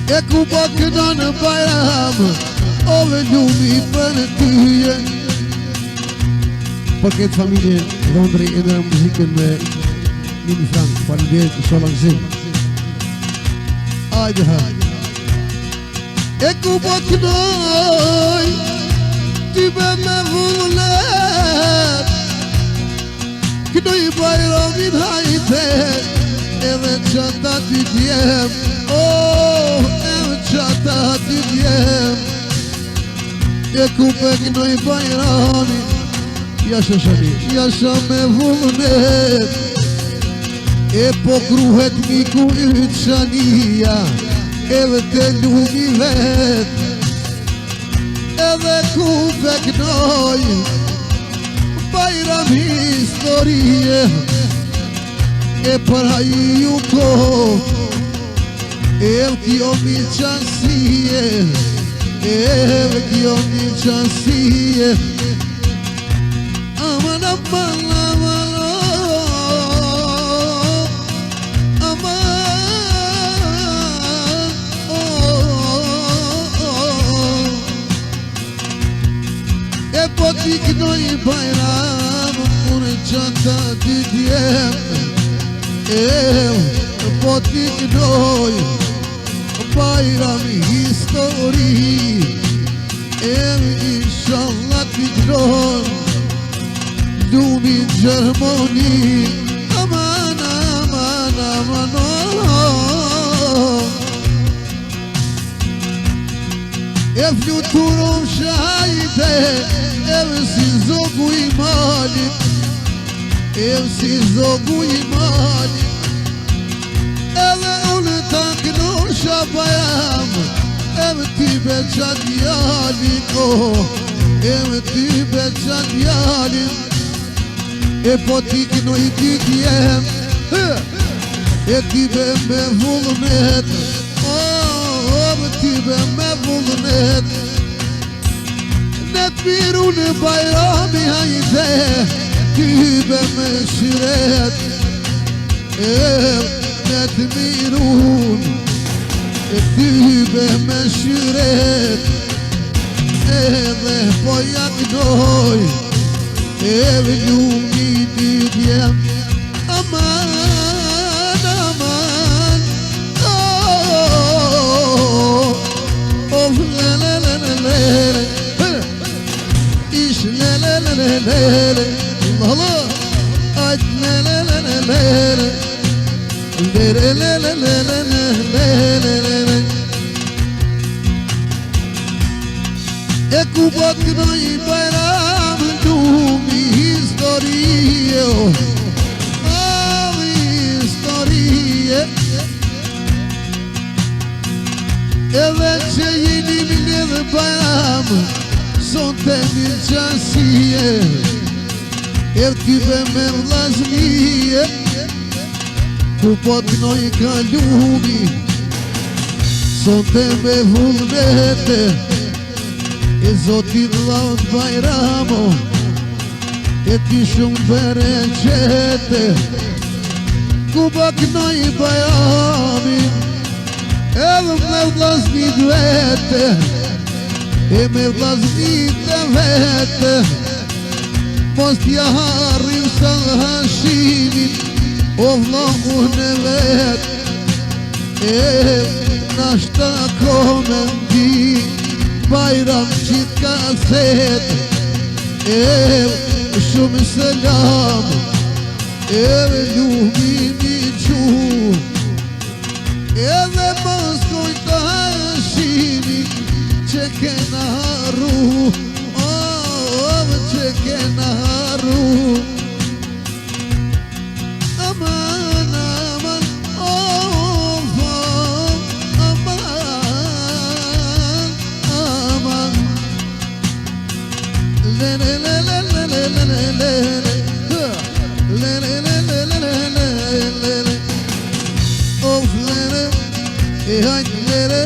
E ku po këna në Bajram, ove ljumi për tyje. Për këtë familje Londri e në muzikën me Mimi Frank, faleminderit në shola gëzim. Ajde ha. E ku po kënoj, ty be me vullet, kënoj Bajramin hajte, edhe qata ty djem, edhe qata ty djem. E ku pe kënoj Bajramin, jasha shani, jasha me vullnet, e po kruhet miku yt shania, edhe te lumi vet, edhe ku pe kënoj Bajram historie, e për haju ko, e kjo mi qasie, e kjo mi qasie. Aman, aman, aman, aman, e po t'i kënoj Bajram, unë qata t'i djem, po t'i kënoj Bajram histori, inshallah t'i kënoj Lumi Gjermoni, aman, aman, aman, e fluturon shajte, si zogu i malit, si zogu i malit, edhe unë ta kënosha Bajram, ti beqa djalin, ti beqa djalin. E po t'i kënoj t'i djem, e ti be me vullnet, ti be me vullnet. Ne t'miru në Bajrami hajde, ti be me shiret, ne t'miru, ti be me shiret, edhe po ja kënoj, edhe ljumi t'i djem, aman, aman, lelelelelele, ish lelelelelele, Allah, ajt lelelelelele, lelelelelele. E ku po kënoj Bajram, ljumi historie, historie, edhe që jeni miljedhe Bajram, son të mirë qasie, e t'kive me vlazmije, ku po t'knoj ka ljumi, son të me vullnete, e zotin laut Bajramo, e ti shumë bere qete, ku po kënoj Bajramin, edhe me vlaznit vete, e me vlaznit e vete, mos t'ja harrim sa Hashimin, o vlohun e vet, nashta kome ndi, Bajram qit ka thet, shumë selam, ljumi mi qu, edhe mos kujta Hashimin, që kena harru, që kena harru. Aman, aman, aman, aman, lelelelelelele, lelelelelelele, lele, hajt lele,